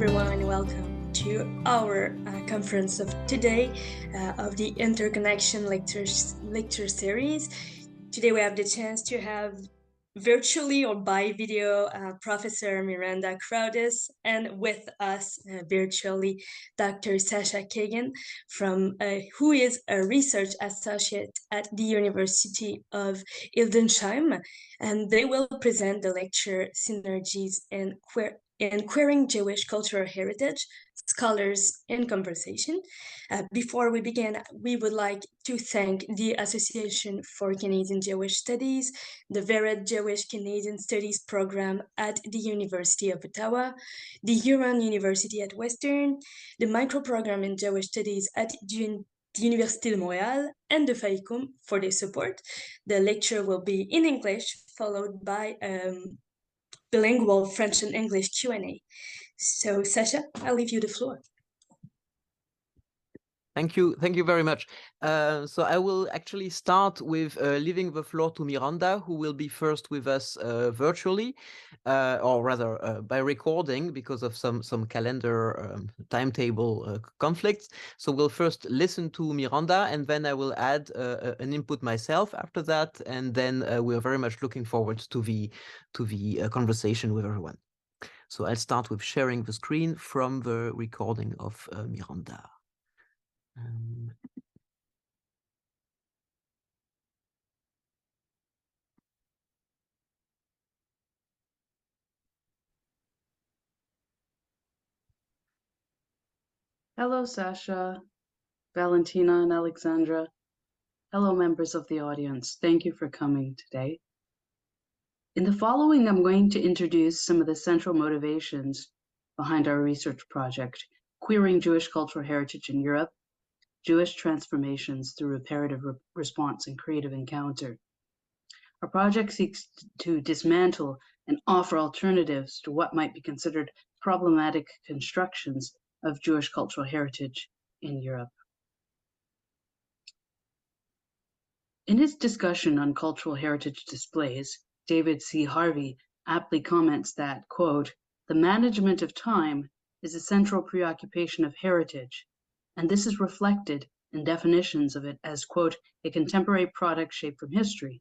everyone, and welcome to our conference of today of the Interconnection lecture series. Today we have the chance to have virtually or by video Professor Miranda Crowdus, and with us virtually Dr. Sacha Kagan, who is a research associate at the University of Hildesheim, and they will present the lecture Synergies and Queering Jewish Cultural Heritage, Scholars in Conversation. Before we begin, we would like to thank the Association for Canadian Jewish Studies, the Vered Jewish Canadian Studies program at the University of Ottawa, the Huron University at Western, the micro-program in Jewish Studies at the Université de Montréal, and the FAICUM for their support. The lecture will be in English, followed by bilingual French and English Q&A. So, Sacha, I'll leave you the floor. Thank you very much. So I will actually start with leaving the floor to Miranda, who will be first with us virtually, or rather by recording because of some calendar timetable conflicts. So we'll first listen to Miranda, and then I will add an input myself after that, and then we are very much looking forward to the conversation with everyone. So I'll start with sharing the screen from the recording of Miranda. Hello, Sacha, Valentina, and Alexandra. Hello, members of the audience. Thank you for coming today. In the following, I'm going to introduce some of the central motivations behind our research project, Queering Jewish Cultural Heritage in Europe, Jewish Transformations through Reparative Response and Creative Encounter. Our project seeks to dismantle and offer alternatives to what might be considered problematic constructions of Jewish cultural heritage in Europe. In his discussion on cultural heritage displays, David C. Harvey aptly comments that, quote, "The management of time is a central preoccupation of heritage, and this is reflected in definitions of it as, quote, a contemporary product shaped from history.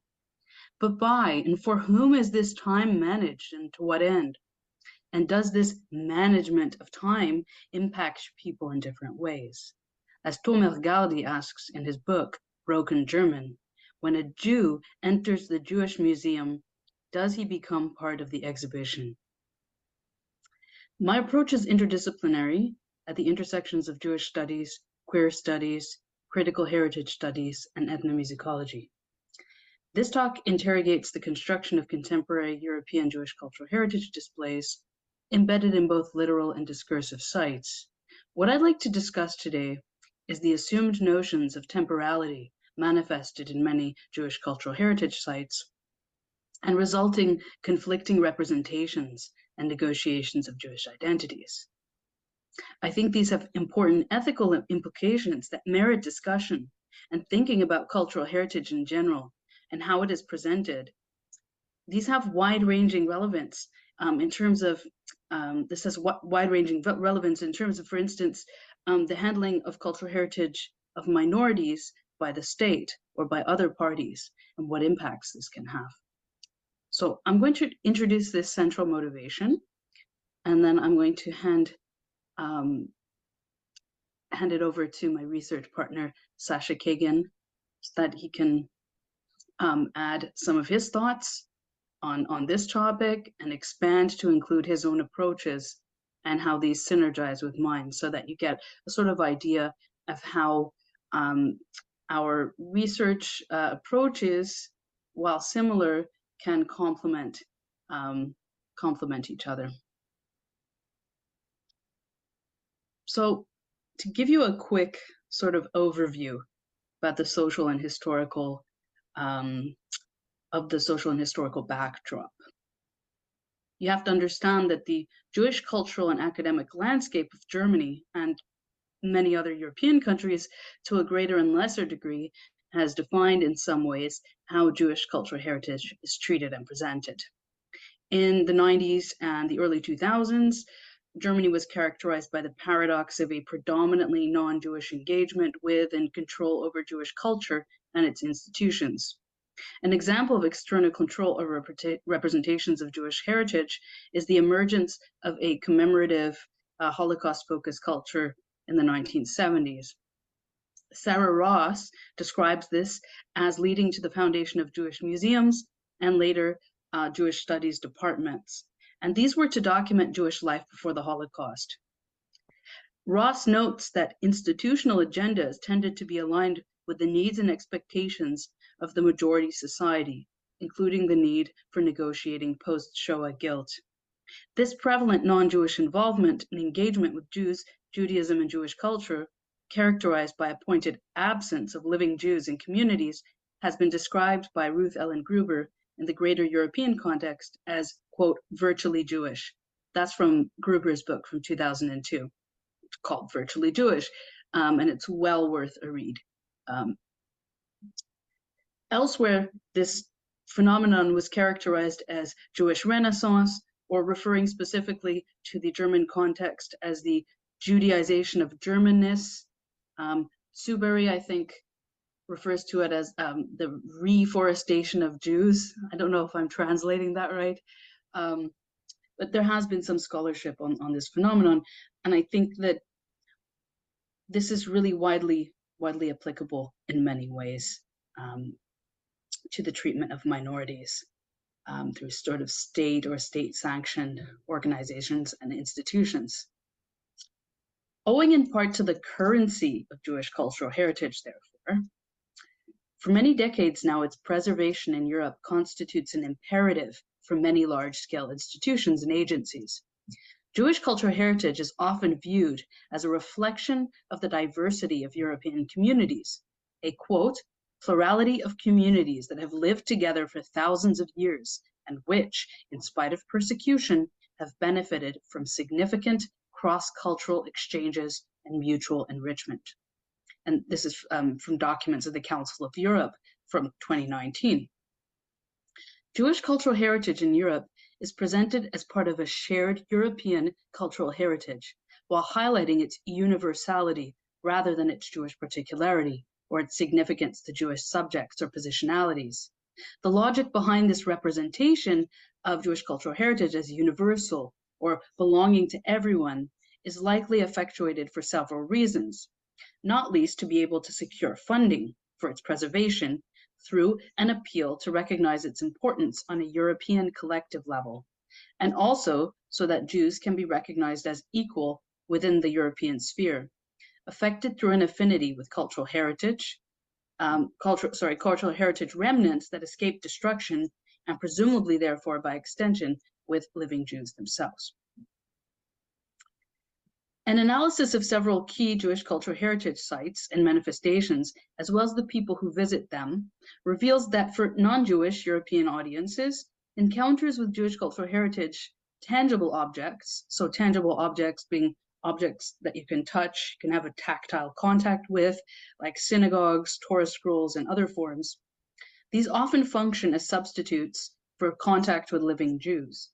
But by and for whom is this time managed, and to what end? And does this management of time impact people in different ways?" As Tomer Gardi asks in his book, Broken German, when a Jew enters the Jewish Museum, does he become part of the exhibition? My approach is interdisciplinary at the intersections of Jewish studies, queer studies, critical heritage studies, and ethnomusicology. This talk interrogates the construction of contemporary European Jewish cultural heritage displays embedded in both literal and discursive sites. What I'd like to discuss today is the assumed notions of temporality manifested in many Jewish cultural heritage sites and resulting conflicting representations and negotiations of Jewish identities. I think these have important ethical implications that merit discussion and thinking about cultural heritage in general and how it is presented. These have wide-ranging relevance in terms of, wide-ranging relevance in terms of, for instance, the handling of cultural heritage of minorities by the state or by other parties and what impacts this can have. So I'm going to introduce this central motivation, and then I'm going to hand it over to my research partner, Sacha Kagan, so that he can add some of his thoughts on this topic and expand to include his own approaches and how these synergize with mine, so that you get a sort of idea of how our research approaches, while similar, can complement each other. So to give you a quick sort of overview about the social and historical backdrop, you have to understand that the Jewish cultural and academic landscape of Germany and many other European countries, to a greater and lesser degree, has defined in some ways how Jewish cultural heritage is treated and presented. In the 90s and the early 2000s, Germany was characterized by the paradox of a predominantly non-Jewish engagement with and control over Jewish culture and its institutions. An example of external control over representations of Jewish heritage is the emergence of a commemorative Holocaust-focused culture in the 1970s. Sarah Ross describes this as leading to the foundation of Jewish museums and later Jewish studies departments. And these were to document Jewish life before the Holocaust. Ross notes that institutional agendas tended to be aligned with the needs and expectations of the majority society, including the need for negotiating post-Shoah guilt. This prevalent non-Jewish involvement and engagement with Jews, Judaism, and Jewish culture, characterized by a pointed absence of living Jews in communities, has been described by Ruth Ellen Gruber in the greater European context as, quote, virtually Jewish. That's from Gruber's book from 2002. It's called Virtually Jewish, and it's well worth a read. Elsewhere, this phenomenon was characterized as Jewish Renaissance, or referring specifically to the German context as the Judaization of Germanness. Subury, I think, refers to it as the reforestation of Jews. I don't know if I'm translating that right, but there has been some scholarship on this phenomenon, and I think that this is really widely applicable in many ways to the treatment of minorities through sort of state or state-sanctioned organizations and institutions. Owing in part to the currency of Jewish cultural heritage, therefore, for many decades now, its preservation in Europe constitutes an imperative for many large-scale institutions and agencies. Jewish cultural heritage is often viewed as a reflection of the diversity of European communities, a, quote, plurality of communities that have lived together for thousands of years and which, in spite of persecution, have benefited from significant cross-cultural exchanges and mutual enrichment. And this is from documents of the Council of Europe from 2019. Jewish cultural heritage in Europe is presented as part of a shared European cultural heritage, while highlighting its universality rather than its Jewish particularity or its significance to Jewish subjects or positionalities. The logic behind this representation of Jewish cultural heritage as universal or belonging to everyone is likely effectuated for several reasons, not least to be able to secure funding for its preservation through an appeal to recognize its importance on a European collective level, and also so that Jews can be recognized as equal within the European sphere, affected through an affinity with cultural heritage, cultural heritage remnants that escape destruction, and presumably, therefore, by extension, with living Jews themselves. An analysis of several key Jewish cultural heritage sites and manifestations, as well as the people who visit them, reveals that for non-Jewish European audiences, encounters with Jewish cultural heritage tangible objects, so tangible objects being objects that you can touch, you can have a tactile contact with, like synagogues, Torah scrolls, and other forms, these often function as substitutes for contact with living Jews.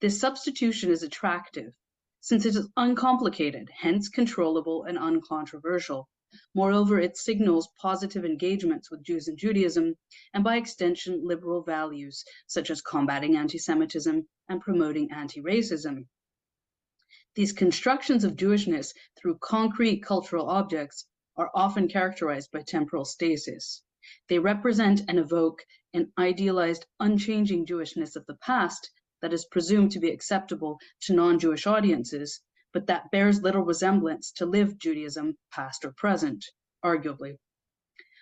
This substitution is attractive, since it is uncomplicated, hence controllable and uncontroversial. Moreover, it signals positive engagements with Jews and Judaism, and by extension, liberal values, such as combating anti-Semitism and promoting anti-racism. These constructions of Jewishness through concrete cultural objects are often characterized by temporal stasis. They represent and evoke an idealized, unchanging Jewishness of the past that is presumed to be acceptable to non-Jewish audiences, but that bears little resemblance to lived Judaism, past or present, arguably.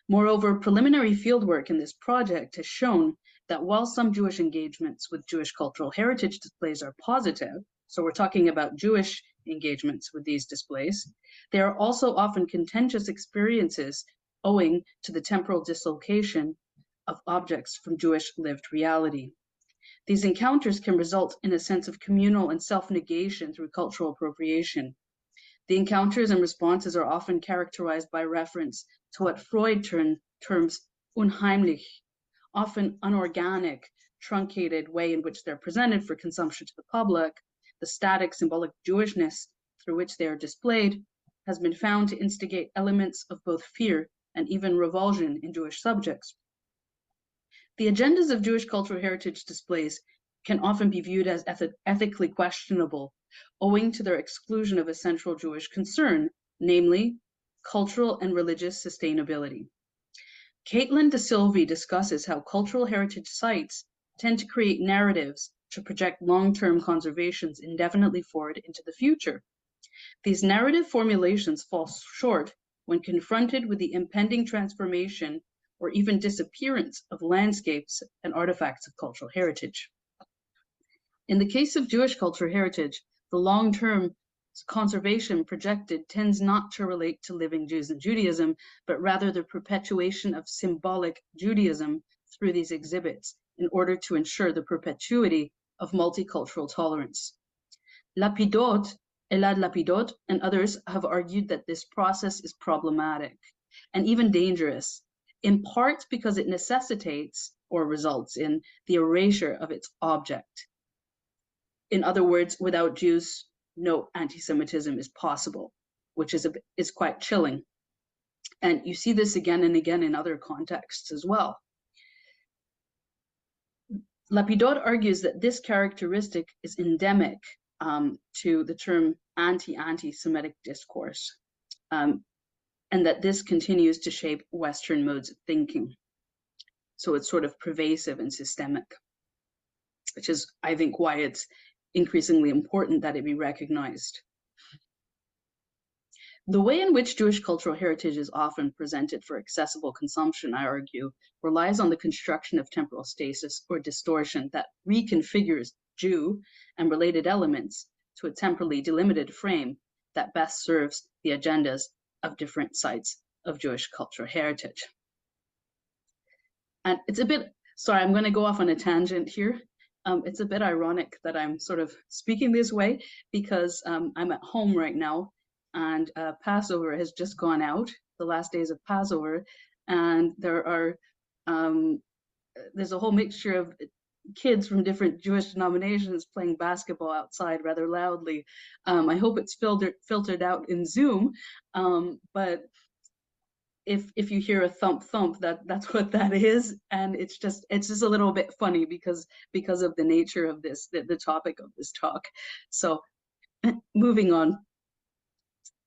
Moreover, preliminary fieldwork in this project has shown that while some Jewish engagements with Jewish cultural heritage displays are positive, so we're talking about Jewish engagements with these displays, they are also often contentious experiences owing to the temporal dislocation of objects from Jewish lived reality. These encounters can result in a sense of communal and self-negation through cultural appropriation. The encounters and responses are often characterized by reference to what Freud terms unheimlich, often unorganic, truncated way in which they're presented for consumption to the public, the static symbolic Jewishness through which they are displayed has been found to instigate elements of both fear and even revulsion in Jewish subjects. The agendas of Jewish cultural heritage displays can often be viewed as ethically questionable, owing to their exclusion of a central Jewish concern, namely cultural and religious sustainability. Caitlin De Silva discusses how cultural heritage sites tend to create narratives to project long-term conservations indefinitely forward into the future. These narrative formulations fall short when confronted with the impending transformation or even disappearance of landscapes and artifacts of cultural heritage. In the case of Jewish cultural heritage, the long-term conservation projected tends not to relate to living Jews and Judaism, but rather the perpetuation of symbolic Judaism through these exhibits in order to ensure the perpetuity of multicultural tolerance. Lapidot, Elad Lapidot, and others have argued that this process is problematic and even dangerous, in part because it necessitates or results in the erasure of its object. In other words, without Jews, no anti-Semitism is possible, which is quite chilling. And you see this again and again in other contexts as well. Lapidot argues that this characteristic is endemic to the term anti-Semitic discourse, and that this continues to shape Western modes of thinking. So it's sort of pervasive and systemic, which is, I think, why it's increasingly important that it be recognized. The way in which Jewish cultural heritage is often presented for accessible consumption, I argue, relies on the construction of temporal stasis or distortion that reconfigures Jew and related elements to a temporally delimited frame that best serves the agendas of different sites of Jewish cultural heritage. And it's a bit, sorry, I'm going to go off on a tangent here. It's a bit ironic that I'm sort of speaking this way because I'm at home right now, and Passover has just gone out, the last days of Passover, and there's a whole mixture of kids from different Jewish denominations playing basketball outside rather loudly. I hope it's filtered out in Zoom, but if you hear a thump thump, that's what that is, and it's just a little bit funny because of the nature of this, the topic of this talk. So moving on.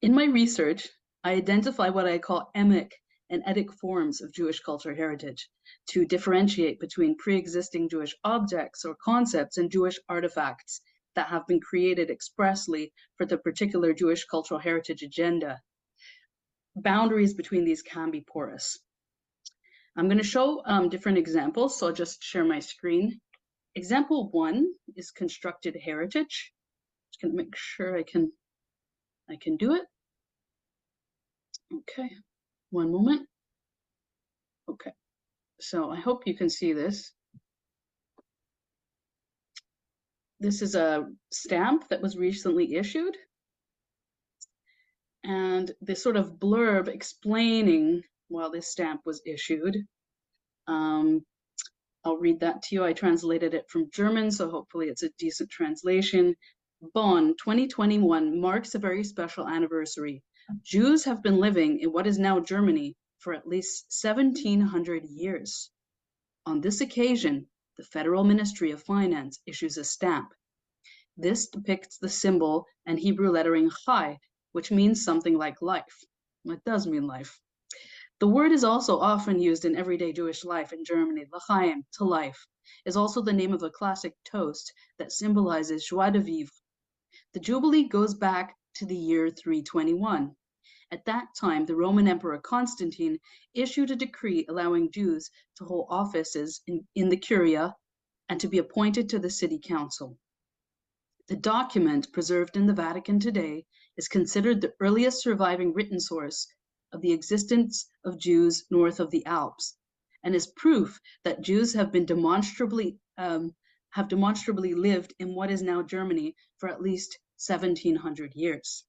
In my research, I identify what I call emic and etic forms of Jewish cultural heritage to differentiate between pre-existing Jewish objects or concepts and Jewish artifacts that have been created expressly for the particular Jewish cultural heritage agenda. Boundaries between these can be porous. I'm going to show different examples, so I'll just share my screen. Example 1 is constructed heritage. Just going to make sure I can do it. Okay, one moment. Okay, so I hope you can see this. This is a stamp that was recently issued. And this sort of blurb explaining why this stamp was issued. I'll read that to you. I translated it from German, so hopefully it's a decent translation. Bonn 2021 marks a very special anniversary. Jews have been living in what is now Germany for at least 1700 years. On this occasion, the Federal Ministry of Finance issues a stamp. This depicts the symbol and Hebrew lettering Chai, which means something like life. It does mean life. The word is also often used in everyday Jewish life in Germany. L'chaim, to life, is also the name of a classic toast that symbolizes joie de vivre. The Jubilee goes back to the year 321. At that time, the Roman Emperor Constantine issued a decree allowing Jews to hold offices in the Curia and to be appointed to the city council. The document preserved in the Vatican today is considered the earliest surviving written source of the existence of Jews north of the Alps, and is proof that Jews have been demonstrably lived in what is now Germany for at least 1700 years.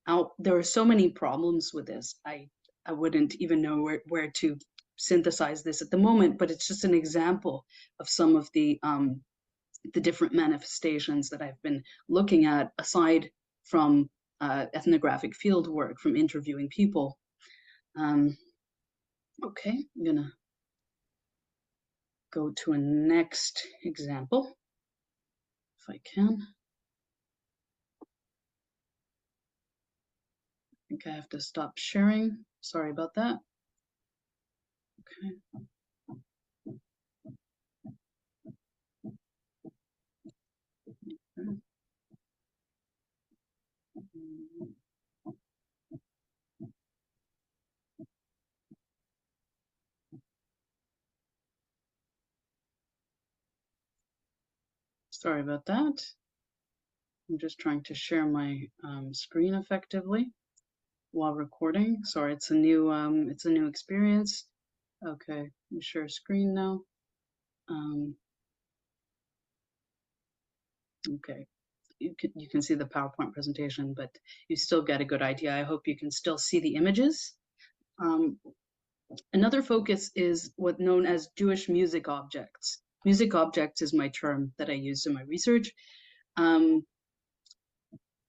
Now, there are so many problems with this. I wouldn't even know where to synthesize this at the moment, but it's just an example of some of the the different manifestations that I've been looking at, aside from ethnographic field work, from interviewing people. Okay, I'm gonna go to a next example, if I can. I think I have to stop sharing. Sorry about that. Okay. Sorry about that. I'm just trying to share my screen effectively while recording. Sorry, it's a new experience. Okay, let me share screen now. Okay, you can see the PowerPoint presentation, but you still get a good idea. I hope you can still see the images. Another focus is what's known as Jewish music objects. Music objects is my term that I use in my research.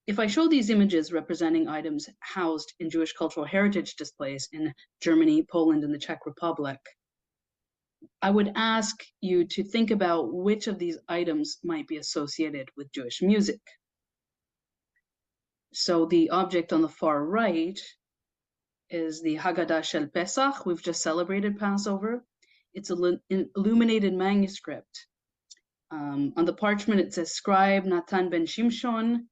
If I show these images representing items housed in Jewish cultural heritage displays in Germany, Poland, and the Czech Republic, I would ask you to think about which of these items might be associated with Jewish music. So the object on the far right is the Haggadah Shel Pesach. We've just celebrated Passover. It's an illuminated manuscript. On the parchment, it says Scribe Natan ben Shimshon,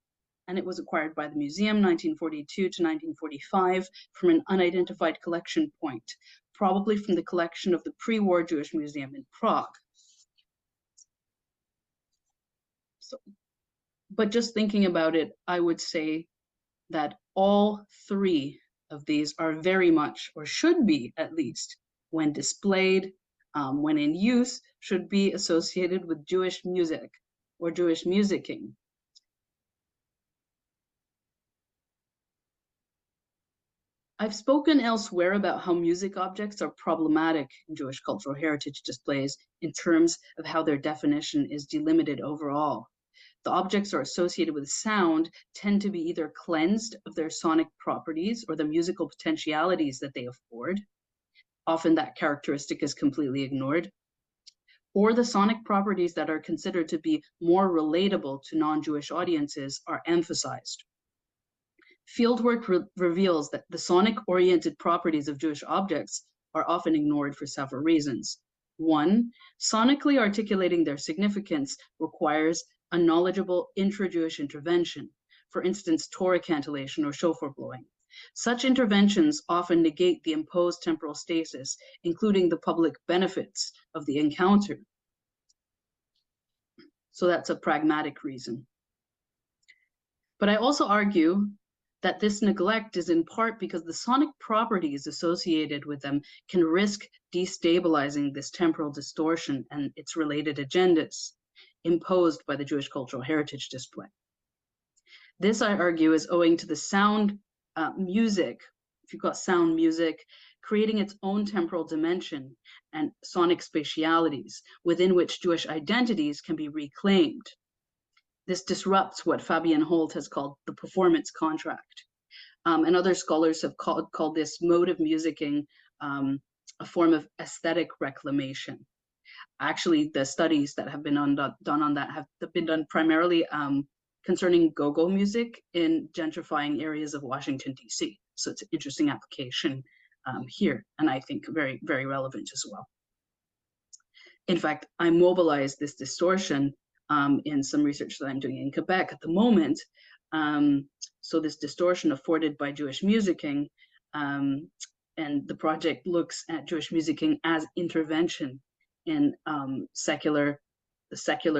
and it was acquired by the museum 1942 to 1945 from an unidentified collection point, probably from the collection of the pre-war Jewish Museum in Prague. So, but just thinking about it, I would say that all three of these are very much, or should be at least, when displayed, when in use, should be associated with Jewish music or Jewish musicking. I've spoken elsewhere about how music objects are problematic in Jewish cultural heritage displays in terms of how their definition is delimited overall. The objects are associated with sound tend to be either cleansed of their sonic properties or the musical potentialities that they afford. Often that characteristic is completely ignored. Or the sonic properties that are considered to be more relatable to non-Jewish audiences are emphasized. Fieldwork reveals that the sonic-oriented properties of Jewish objects are often ignored for several reasons. One, sonically articulating their significance requires a knowledgeable intra-Jewish intervention, for instance, Torah cantillation or shofar blowing. Such interventions often negate the imposed temporal stasis, including the public benefits of the encounter. So that's a pragmatic reason. But I also argue that this neglect is in part because the sonic properties associated with them can risk destabilizing this temporal distortion and its related agendas imposed by the Jewish cultural heritage display. This, I argue, is owing to the sound music, if you've got sound music, creating its own temporal dimension and sonic spatialities within which Jewish identities can be reclaimed. This disrupts what Fabian Holt has called the performance contract. And other scholars have called this mode of musicking a form of aesthetic reclamation. Actually, the studies that have been done on that have been done primarily concerning go-go music in gentrifying areas of Washington, D.C. So it's an interesting application here, and I think very, very relevant as well. In fact, I mobilized this distortion in some research that I'm doing in Quebec at the moment. So this distortion afforded by Jewish musicking, and the project looks at Jewish musicking as intervention in the secular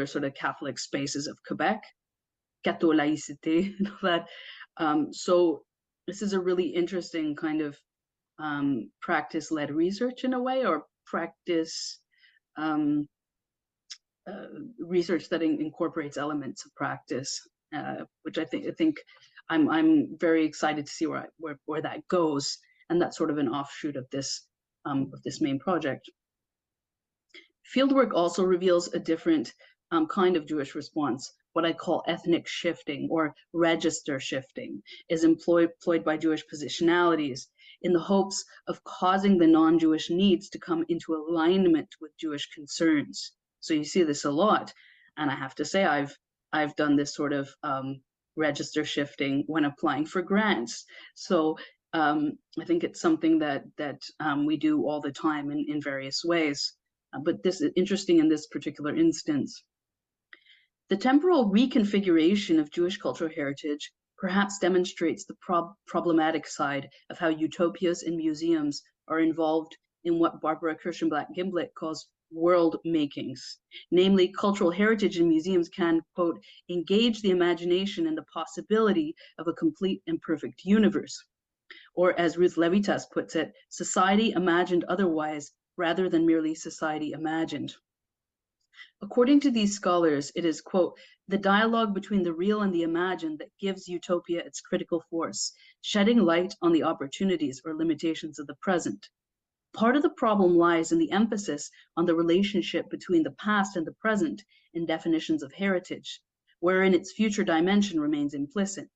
sort of Catholic spaces of Quebec, catholicité, and all that. So this is a really interesting kind of practice-led research in a way, or practice research that incorporates elements of practice, which I think I'm very excited to see where that goes, and that's sort of an offshoot of this main project. Fieldwork also reveals a different kind of Jewish response, what I call ethnic shifting or register shifting, is employed by Jewish positionalities in the hopes of causing the non-Jewish needs to come into alignment with Jewish concerns. So you see this a lot, and I have to say I've done this sort of register shifting when applying for grants. So I think it's something that we do all the time in various ways. But this is interesting in this particular instance. The temporal reconfiguration of Jewish cultural heritage perhaps demonstrates the problematic side of how utopias and museums are involved in what Barbara Kirschenblatt-Gimblett calls world makings. Namely, cultural heritage in museums can, quote, engage the imagination in the possibility of a complete and perfect universe. Or as Ruth Levitas puts it, society imagined otherwise rather than merely society imagined. According to these scholars, it is, quote, the dialogue between the real and the imagined that gives utopia its critical force, shedding light on the opportunities or limitations of the present. Part of the problem lies in the emphasis on the relationship between the past and the present in definitions of heritage, wherein its future dimension remains implicit,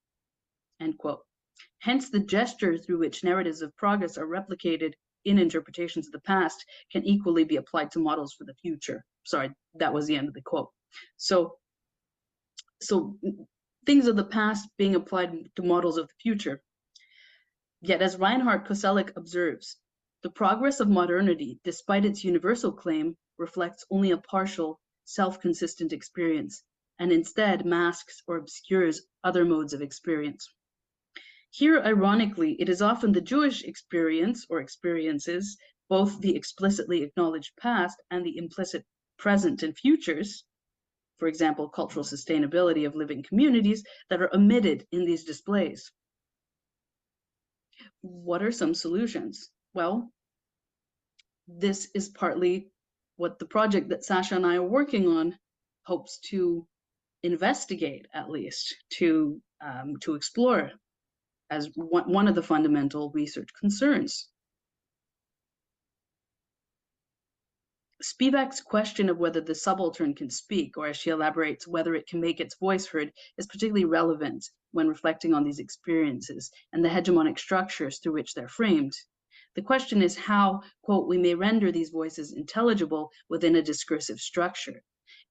end quote. Hence, the gesture through which narratives of progress are replicated in interpretations of the past can equally be applied to models for the future. Sorry, that was the end of the quote. So things of the past being applied to models of the future. Yet, as Reinhard Koselleck observes, the progress of modernity, despite its universal claim, reflects only a partial, self-consistent experience, and instead masks or obscures other modes of experience. Here, ironically, it is often the Jewish experience or experiences, both the explicitly acknowledged past and the implicit present and futures, for example, cultural sustainability of living communities, that are omitted in these displays. What are some solutions? Well, this is partly what the project that Sacha and I are working on hopes to investigate, at least, to explore as one of the fundamental research concerns. Spivak's question of whether the subaltern can speak, or as she elaborates, whether it can make its voice heard, is particularly relevant when reflecting on these experiences and the hegemonic structures through which they're framed. The question is how, quote, we may render these voices intelligible within a discursive structure.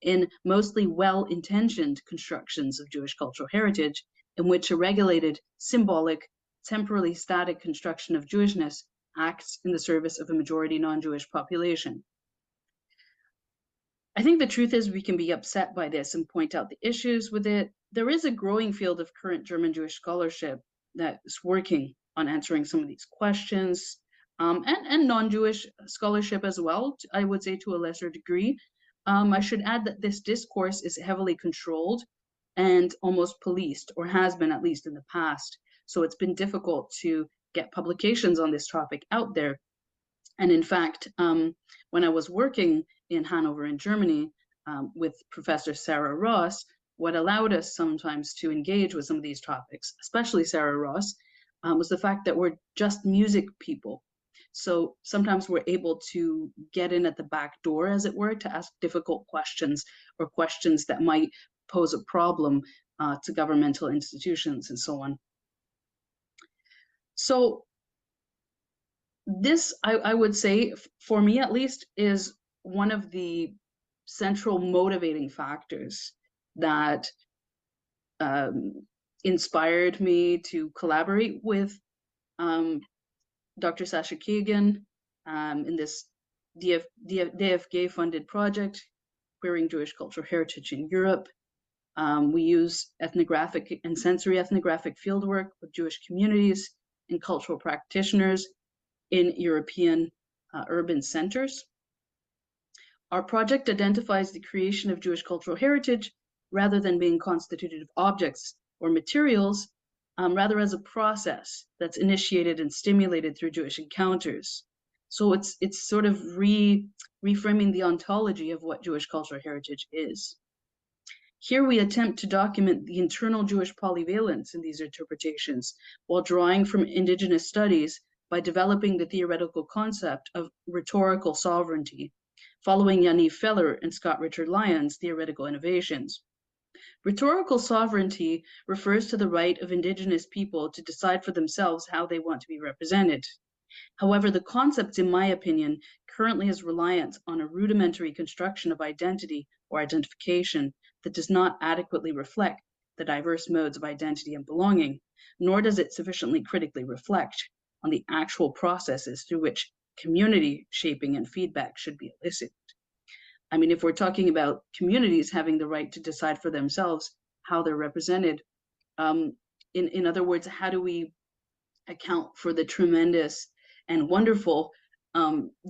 In mostly well-intentioned constructions of Jewish cultural heritage, in which a regulated, symbolic, temporally static construction of Jewishness acts in the service of a majority non-Jewish population. I think the truth is we can be upset by this and point out the issues with it. There is a growing field of current German Jewish scholarship that is working on answering some of these questions, and non-Jewish scholarship as well, I would say to a lesser degree. I should add that this discourse is heavily controlled and almost policed, or has been at least in the past. So it's been difficult to get publications on this topic out there. And in fact, when I was working in Hanover in Germany with Professor Sarah Ross, what allowed us sometimes to engage with some of these topics, especially Sarah Ross, was the fact that we're just music people. So sometimes we're able to get in at the back door, as it were, to ask difficult questions or questions that might pose a problem to governmental institutions and so on. So this, I would say, for me at least, is one of the central motivating factors that inspired me to collaborate with Dr. Sacha Kagan in this DFG-funded project, Queering Jewish Cultural Heritage in Europe. We use ethnographic and sensory ethnographic fieldwork with Jewish communities and cultural practitioners in European urban centers. Our project identifies the creation of Jewish cultural heritage rather than being constituted of objects or materials, rather as a process that's initiated and stimulated through Jewish encounters. So it's sort of reframing the ontology of what Jewish cultural heritage is. Here we attempt to document the internal Jewish polyvalence in these interpretations while drawing from indigenous studies by developing the theoretical concept of rhetorical sovereignty, following Yaniv Feller and Scott Richard Lyon's theoretical innovations. Rhetorical sovereignty refers to the right of indigenous people to decide for themselves how they want to be represented. However, the concept, in my opinion, currently is reliant on a rudimentary construction of identity or identification that does not adequately reflect the diverse modes of identity and belonging, nor does it sufficiently critically reflect on the actual processes through which community shaping and feedback should be elicited. I mean, if we're talking about communities having the right to decide for themselves how they're represented, in other words, how do we account for the tremendous and wonderful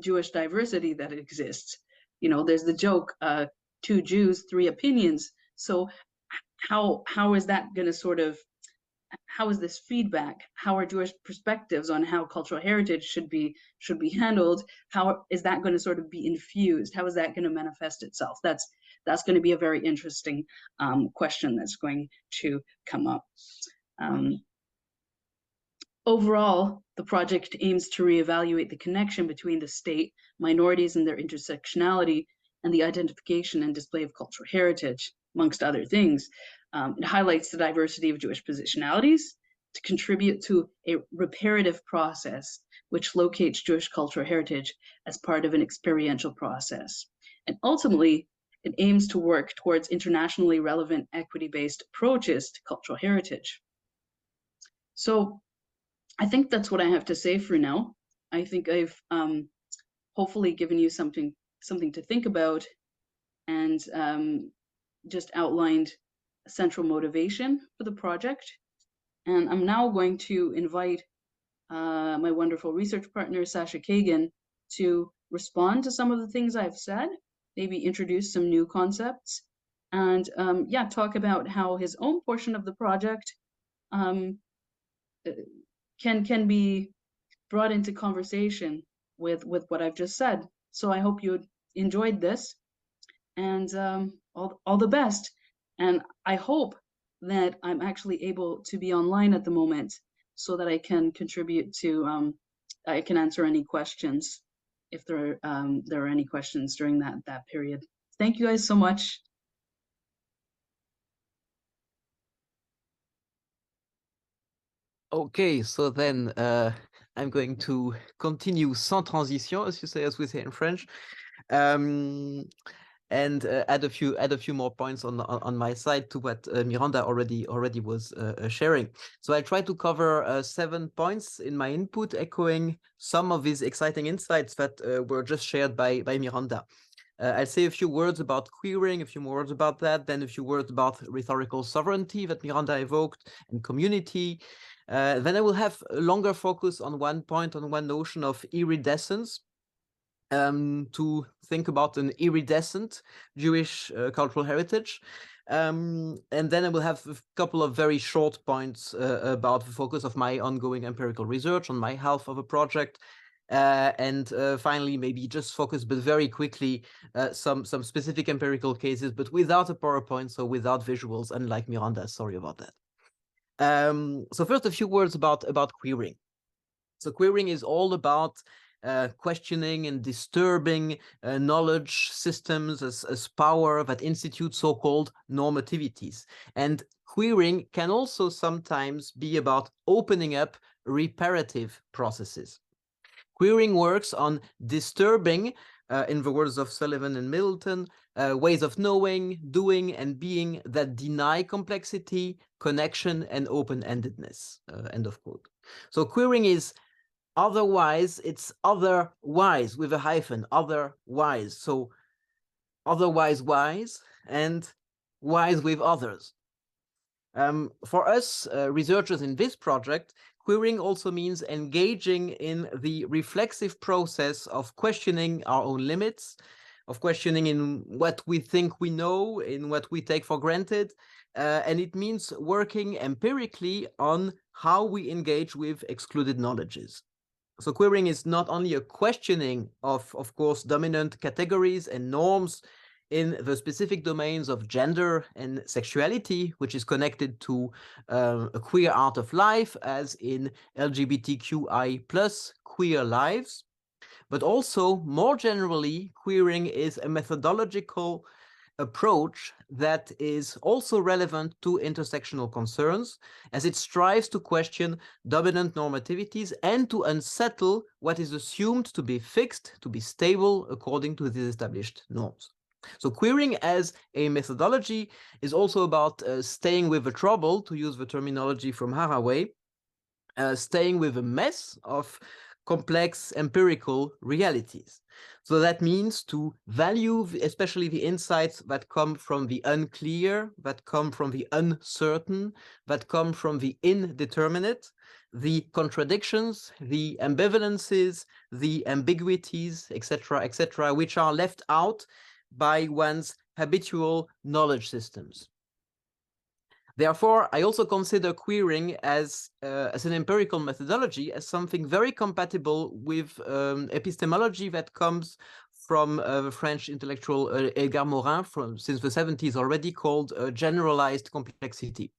Jewish diversity that exists? You know, there's the joke, 2 Jews, 3 opinions. So how is that going to sort of, how is this feedback? How are Jewish perspectives on how cultural heritage should be handled? How is that going to sort of be infused? How is that going to manifest itself? That's going to be a very interesting question that's going to come up. Overall, the project aims to reevaluate the connection between the state, minorities and their intersectionality, and the identification and display of cultural heritage, amongst other things. It highlights the diversity of Jewish positionalities to contribute to a reparative process, which locates Jewish cultural heritage as part of an experiential process. And ultimately, it aims to work towards internationally relevant equity-based approaches to cultural heritage. So I think that's what I have to say for now. I think I've hopefully given you something to think about, and just outlined a central motivation for the project. And I'm now going to invite my wonderful research partner, Sacha Kagan, to respond to some of the things I've said, maybe introduce some new concepts, and yeah, talk about how his own portion of the project can be brought into conversation with what I've just said. So I hope you enjoyed this, and all the best. And I hope that I'm actually able to be online at the moment so that I can contribute to, I can answer any questions if there are any questions during that period. Thank you guys so much. Okay, so then I'm going to continue sans transition, as we say in French, and add a few more points on my side to what Miranda already was sharing. So I try to cover 7 points in my input, echoing some of these exciting insights that were just shared by Miranda. I'll say a few words about queering, a few more words about that, then a few words about rhetorical sovereignty that Miranda evoked, and community. Then I will have a longer focus on one point, on one notion of iridescence, to think about an iridescent Jewish cultural heritage. And then I will have a couple of very short points about the focus of my ongoing empirical research on my half of a project. And finally, maybe just focus, but very quickly, some specific empirical cases, but without a PowerPoint, so without visuals, unlike Miranda. Sorry about that. So first, a few words about queering. So queering is all about questioning and disturbing knowledge systems as power that institute so-called normativities. And queering can also sometimes be about opening up reparative processes. Queering works on disturbing, in the words of Sullivan and Middleton, ways of knowing, doing, and being that deny complexity, connection, and open-endedness, end of quote. So queering is otherwise, it's otherwise with a hyphen, otherwise. So otherwise wise and wise with others. For us researchers in this project, queering also means engaging in the reflexive process of questioning our own limits, of questioning in what we think we know, in what we take for granted, and it means working empirically on how we engage with excluded knowledges. So queering is not only a questioning of course, dominant categories and norms in the specific domains of gender and sexuality, which is connected to a queer art of life, as in LGBTQI+ queer lives, But also, more generally, queering is a methodological approach that is also relevant to intersectional concerns, as it strives to question dominant normativities and to unsettle what is assumed to be fixed, to be stable according to these established norms. So queering as a methodology is also about staying with the trouble, to use the terminology from Haraway, staying with a mess of complex empirical realities. So that means to value especially the insights that come from the unclear, that come from the uncertain, that come from the indeterminate, the contradictions, the ambivalences, the ambiguities, etc., which are left out by one's habitual knowledge systems. Therefore, I also consider queering as an empirical methodology, as something very compatible with epistemology that comes from the French intellectual Edgar Morin since the 70s already, called generalized complexity.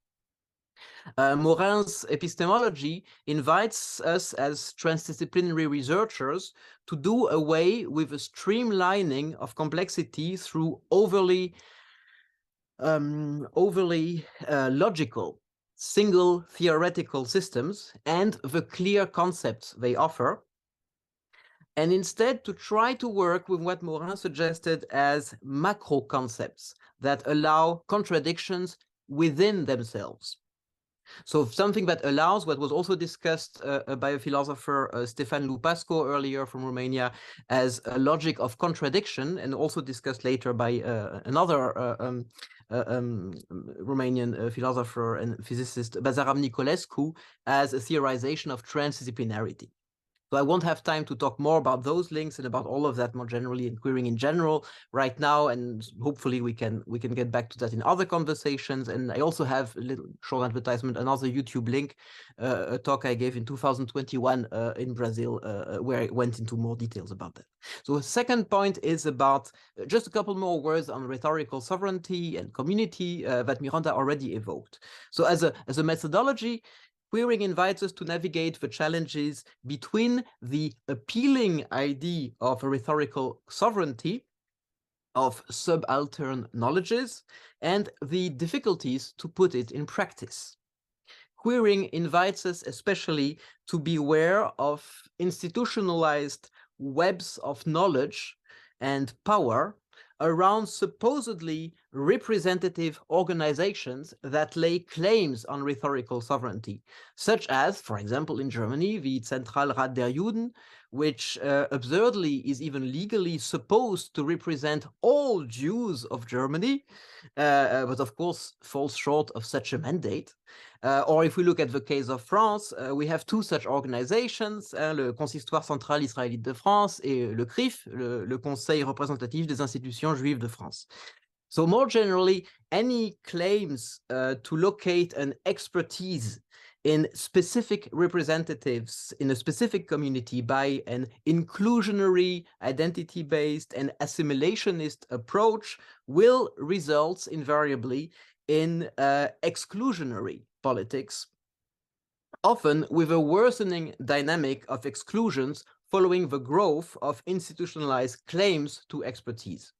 Morin's epistemology invites us as transdisciplinary researchers to do away with a streamlining of complexity through overly logical, single theoretical systems and the clear concepts they offer, and instead to try to work with what Morin suggested as macro concepts that allow contradictions within themselves. So something that allows what was also discussed by a philosopher, Stefan Lupasco, earlier from Romania, as a logic of contradiction, and also discussed later by another Romanian philosopher and physicist, Bazaram Nicolescu, as a theorization of transdisciplinarity. So I won't have time to talk more about those links and about all of that more generally and queering in general right now, and hopefully we can get back to that in other conversations. And I also have a little short advertisement, another YouTube link, a talk I gave in 2021 in Brazil, where I went into more details about that. So the second point is about just a couple more words on rhetorical sovereignty and community that Miranda already evoked. So as a methodology, queering invites us to navigate the challenges between the appealing idea of a rhetorical sovereignty, of subaltern knowledges, and the difficulties to put it in practice. Queering invites us especially to be aware of institutionalized webs of knowledge and power around supposedly representative organizations that lay claims on rhetorical sovereignty, such as, for example, in Germany, the Zentralrat der Juden, which absurdly is even legally supposed to represent all Jews of Germany, but of course falls short of such a mandate. Or if we look at the case of France, we have two such organizations, le Consistoire central israélite de France et le CRIF, le Conseil représentatif des institutions juives de France. So more generally, any claims to locate an expertise in specific representatives in a specific community by an inclusionary, identity-based, and assimilationist approach will result invariably in exclusionary politics, often with a worsening dynamic of exclusions following the growth of institutionalized claims to expertise.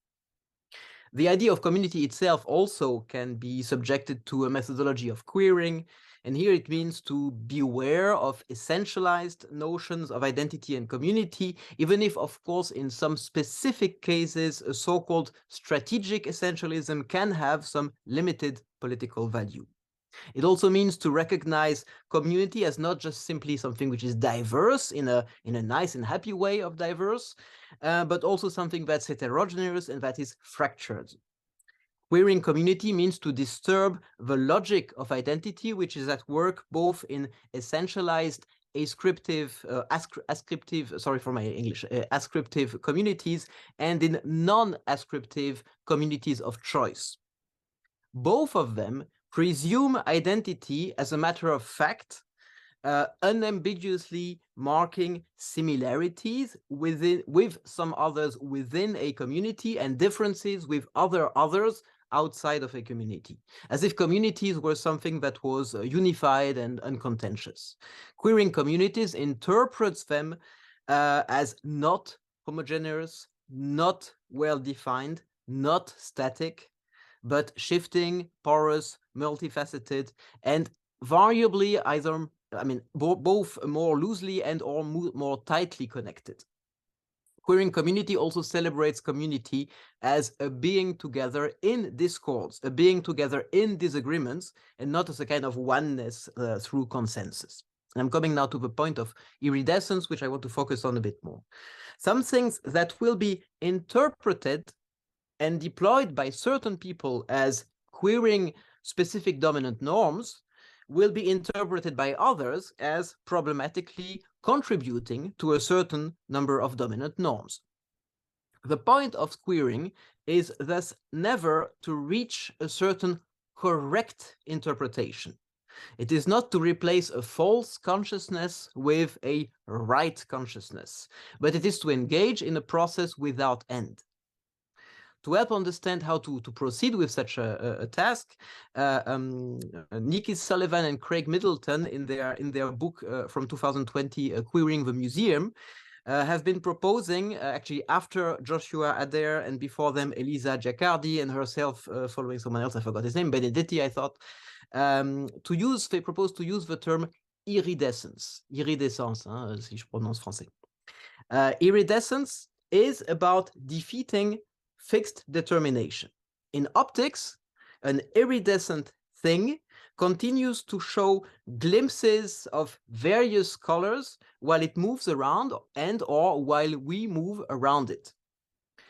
The idea of community itself also can be subjected to a methodology of queering, and here it means to be aware of essentialized notions of identity and community, even if, of course, in some specific cases, a so-called strategic essentialism can have some limited political value. It also means to recognize community as not just simply something which is diverse in a nice and happy way of diverse, but also something that's heterogeneous and that is fractured. Queering community means to disturb the logic of identity, which is at work both in essentialized ascriptive communities and in non-ascriptive communities of choice. Both of them presume identity as a matter of fact, unambiguously marking similarities with some others within a community and differences with others outside of a community, as if communities were something that was unified and uncontentious. Queering communities interprets them as not homogeneous, not well-defined, not static, but shifting, porous, multifaceted, and variably either, I mean, both more loosely and or more tightly connected. Queering community also celebrates community as a being together in discords, a being together in disagreements, and not as a kind of oneness through consensus. And I'm coming now to the point of iridescence, which I want to focus on a bit more. Some things that will be interpreted and deployed by certain people as queering specific dominant norms will be interpreted by others as problematically contributing to a certain number of dominant norms. The point of queering is thus never to reach a certain correct interpretation. It is not to replace a false consciousness with a right consciousness, but it is to engage in a process without end. To help understand how to proceed with such a task, Nikki Sullivan and Craig Middleton, in their book from 2020, Queering the Museum, have been proposing, actually after Joshua Adair and before them Elisa Giaccardi and herself following someone else, I forgot his name, Benedetti, I thought, they propose to use the term iridescence, si je prononce français. Iridescence is about defeating fixed determination. In optics, an iridescent thing continues to show glimpses of various colors while it moves around and or while we move around it.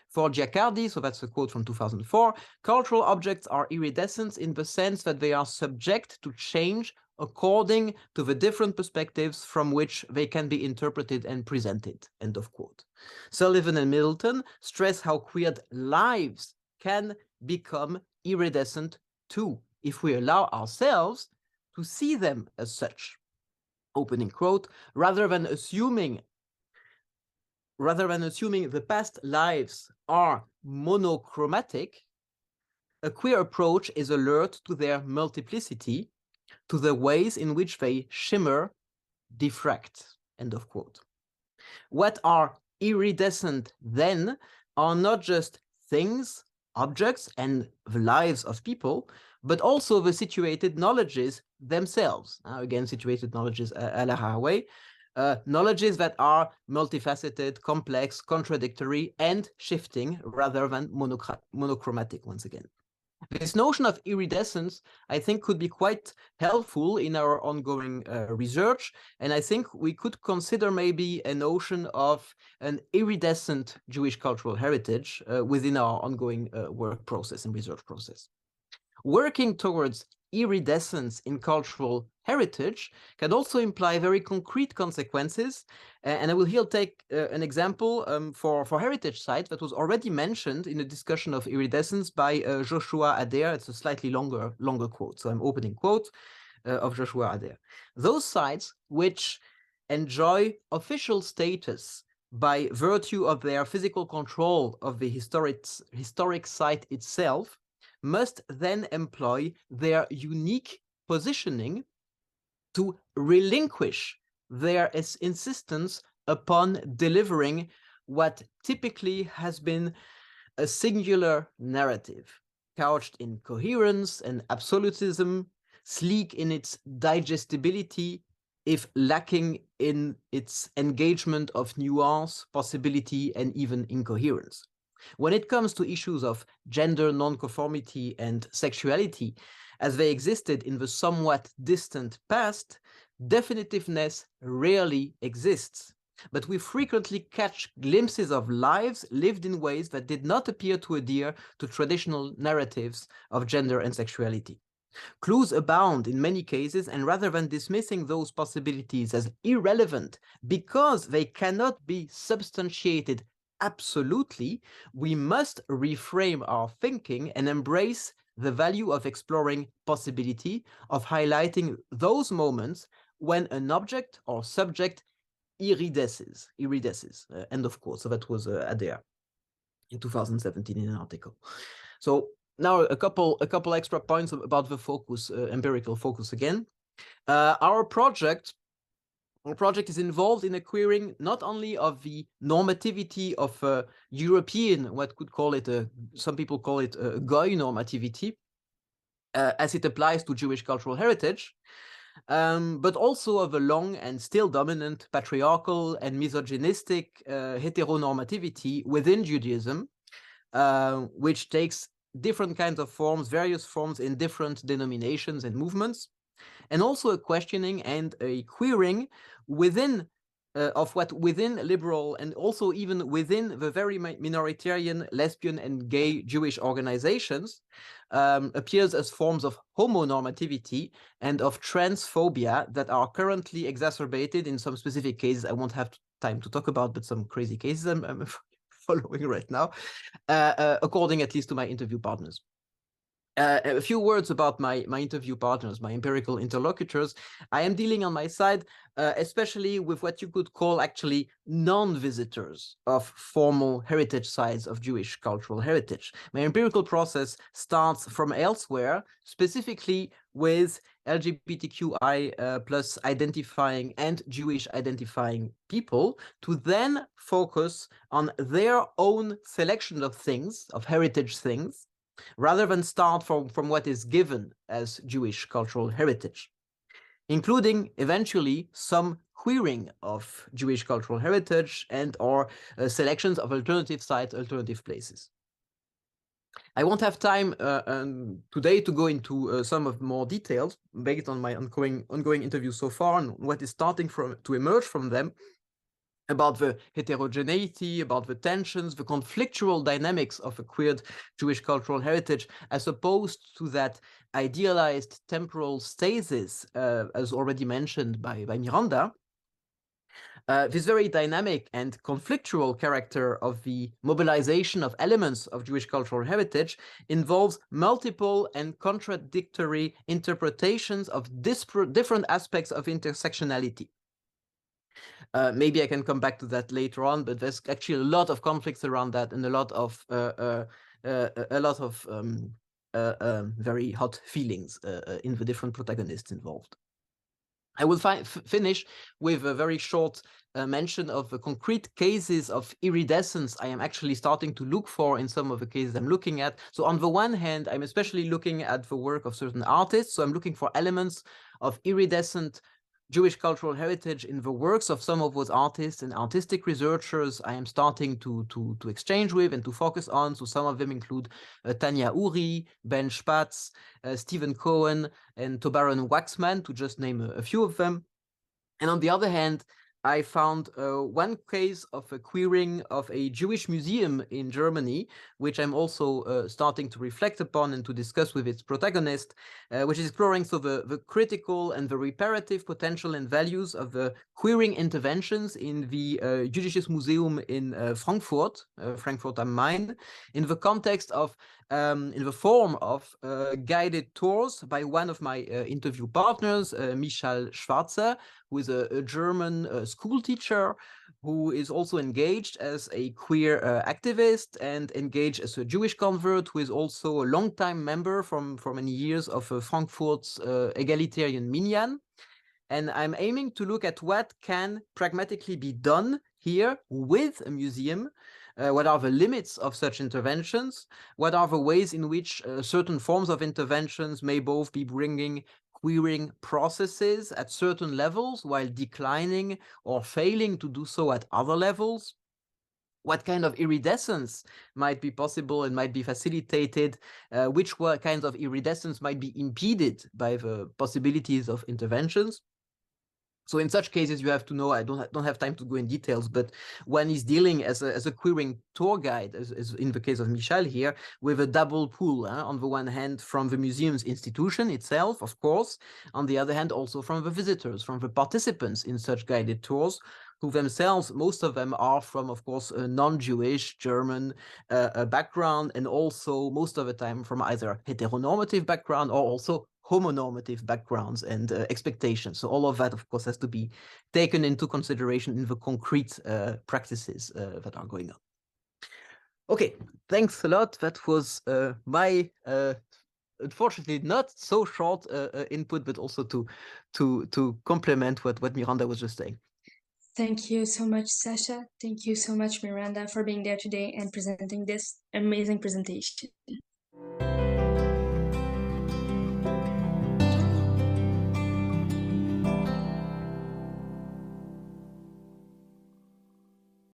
For Giaccardi, so that's a quote from 2004, cultural objects are iridescent in the sense that they are subject to change according to the different perspectives from which they can be interpreted and presented, end of quote. Sullivan and Middleton stress how queered lives can become iridescent too, if we allow ourselves to see them as such. Opening quote, rather than assuming the past lives are monochromatic, a queer approach is alert to their multiplicity, to the ways in which they shimmer, diffract, end of quote. What are iridescent then are not just things, objects, and the lives of people, but also the situated knowledges themselves. Again, situated knowledges à la Haraway, knowledges that are multifaceted, complex, contradictory, and shifting rather than monochromatic once again. This notion of iridescence, I think, could be quite helpful in our ongoing research, and I think we could consider maybe a notion of an iridescent Jewish cultural heritage within our ongoing work process and research process. Working towards iridescence in cultural heritage can also imply very concrete consequences. And I will here take an example for heritage site that was already mentioned in a discussion of iridescence by Joshua Adair. It's a slightly longer quote. So I'm opening quote of Joshua Adair. Those sites which enjoy official status by virtue of their physical control of the historic site itself must then employ their unique positioning to relinquish their insistence upon delivering what typically has been a singular narrative, couched in coherence and absolutism, sleek in its digestibility, if lacking in its engagement of nuance, possibility, and even incoherence. When it comes to issues of gender nonconformity and sexuality, as they existed in the somewhat distant past, definitiveness rarely exists. But we frequently catch glimpses of lives lived in ways that did not appear to adhere to traditional narratives of gender and sexuality. Clues abound in many cases, and rather than dismissing those possibilities as irrelevant because they cannot be substantiated absolutely, we must reframe our thinking and embrace the value of exploring possibility, of highlighting those moments when an object or subject iridesces, end of quote. So that was Adair in 2017 in an article. So now a couple extra points about the focus, empirical focus again. Our project Our project is involved in a queering not only of the normativity of European, what could call it, some people call it Goy normativity, as it applies to Jewish cultural heritage, but also of a long and still dominant patriarchal and misogynistic heteronormativity within Judaism, which takes different kinds of forms, various forms in different denominations and movements, and also a questioning and a queering within of what within liberal and also even within the very minoritarian lesbian and gay Jewish organizations appears as forms of homonormativity and of transphobia that are currently exacerbated in some specific cases. I won't have time to talk about, but some crazy cases I'm following right now, according at least to my interview partners. A few words about my interview partners, my empirical interlocutors. I am dealing on my side, especially with what you could call actually non-visitors of formal heritage sites of Jewish cultural heritage. My empirical process starts from elsewhere, specifically with LGBTQI plus identifying and Jewish identifying people, to then focus on their own selection of things, of heritage things, rather than start from what is given as Jewish cultural heritage, including eventually some queering of Jewish cultural heritage and or selections of alternative sites, alternative places. I won't have time today to go into some of more details based on my ongoing interviews so far and what is starting to emerge from them, about the heterogeneity, about the tensions, the conflictual dynamics of a queered Jewish cultural heritage, as opposed to that idealized temporal stasis, as already mentioned by Miranda. This very dynamic and conflictual character of the mobilization of elements of Jewish cultural heritage involves multiple and contradictory interpretations of different aspects of intersectionality. Maybe I can come back to that later on, but there's actually a lot of conflicts around that and a lot of very hot feelings in the different protagonists involved. I will finish with a very short mention of the concrete cases of iridescence I am actually starting to look for in some of the cases I'm looking at. So on the one hand, I'm especially looking at the work of certain artists. So I'm looking for elements of iridescent Jewish cultural heritage in the works of some of those artists and artistic researchers I am starting to exchange with and to focus on. So some of them include Tanya Uri, Ben Spatz, Stephen Cohen, and Tobaron Waxman, to just name a few of them. And on the other hand, I found one case of a queering of a Jewish museum in Germany, which I'm also starting to reflect upon and to discuss with its protagonist, which is exploring the critical and the reparative potential and values of the queering interventions in the Jüdisches Museum in Frankfurt, Frankfurt am Main, in the context of, in the form of guided tours by one of my interview partners, Michal Schwarzer, who is a German school teacher who is also engaged as a queer activist and engaged as a Jewish convert, who is also a longtime member for many years of Frankfurt's egalitarian minyan. And I'm aiming to look at what can pragmatically be done here with a museum. What are the limits of such interventions? What are the ways in which certain forms of interventions may both be bringing queering processes at certain levels while declining or failing to do so at other levels? What kind of iridescence might be possible and might be facilitated? Which kinds of iridescence might be impeded by the possibilities of interventions? So in such cases, you have to know, I don't have time to go in details, but one is dealing as a queering tour guide, as in the case of Michal here, with a double pull. On the one hand, from the museum's institution itself, of course. On the other hand, also from the visitors, from the participants in such guided tours, who themselves, most of them are from, of course, a non-Jewish German background, and also most of the time from either heteronormative background or also homonormative backgrounds and expectations. So all of that, of course, has to be taken into consideration in the concrete practices that are going on. Okay, thanks a lot. That was my unfortunately not so short input, but also to complement what Miranda was just saying. Thank you so much, Sacha. Thank you so much, Miranda, for being there today and presenting this amazing presentation.